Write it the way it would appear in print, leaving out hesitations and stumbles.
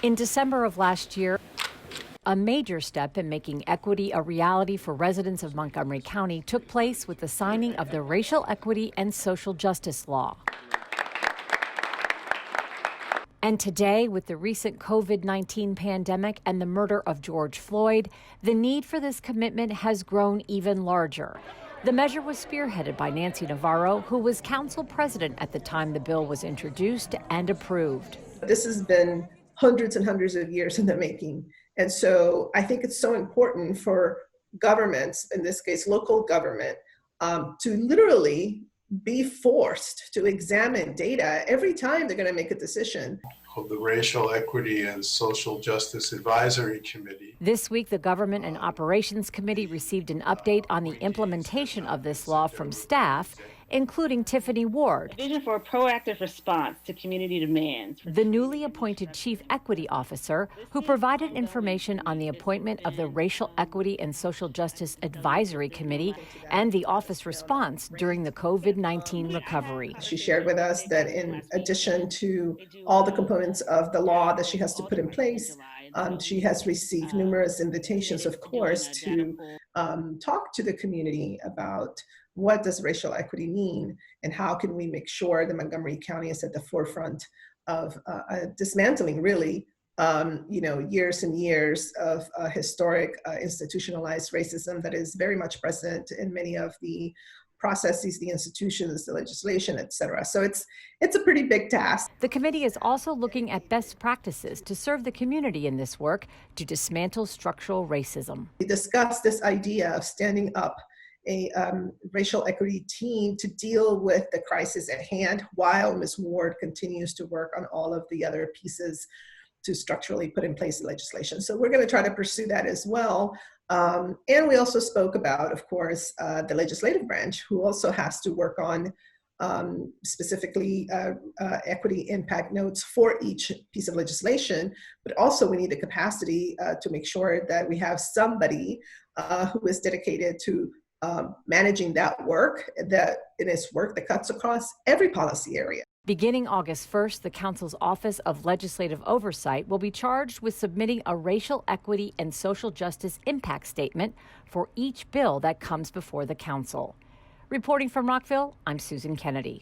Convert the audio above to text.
In December of last year, a major step in making equity a reality for residents of Montgomery County took place with the signing of the Racial Equity and Social Justice Law. And today, with the recent COVID-19 pandemic and the murder of George Floyd, the need for this commitment has grown even larger. The measure was spearheaded by Nancy Navarro, who was council president at the time the bill was introduced and approved. This has been hundreds and hundreds of years in the making. And so I think it's so important for governments, in this case, local government, to literally be forced to examine data every time they're going to make a decision. Called the Racial Equity and Social Justice Advisory Committee. This week, the Government and Operations Committee received an update on the implementation of this law from staff, including Tiffany Ward, Vision for a proactive response to community demands. the newly appointed Chief Equity Officer, who provided information on the appointment of the Racial Equity and Social Justice Advisory Committee and the office response during the COVID-19 recovery. She shared with us that in addition to all the components of the law that she has to put in place, she has received numerous invitations, of course, to talk to the community about what does racial equity mean and how can we make sure that Montgomery County is at the forefront of dismantling really years and years of historic institutionalized racism that is very much present in many of the processes, the institutions, the legislation, et cetera. So it's a pretty big task. The committee is also looking at best practices to serve the community in this work to dismantle structural racism. We discussed this idea of standing up a racial equity team to deal with the crisis at hand while Ms. Ward continues to work on all of the other pieces to structurally put in place the legislation. So we're going to try to pursue that as well. And we also spoke about, of course, the legislative branch, who also has to work on specifically equity impact notes for each piece of legislation, but also we need the capacity to make sure that we have somebody who is dedicated to managing that work, that it is work that cuts across every policy area. Beginning August 1st, the Council's Office of Legislative Oversight will be charged with submitting a racial equity and social justice impact statement for each bill that comes before the Council. Reporting from Rockville, I'm Susan Kenedy.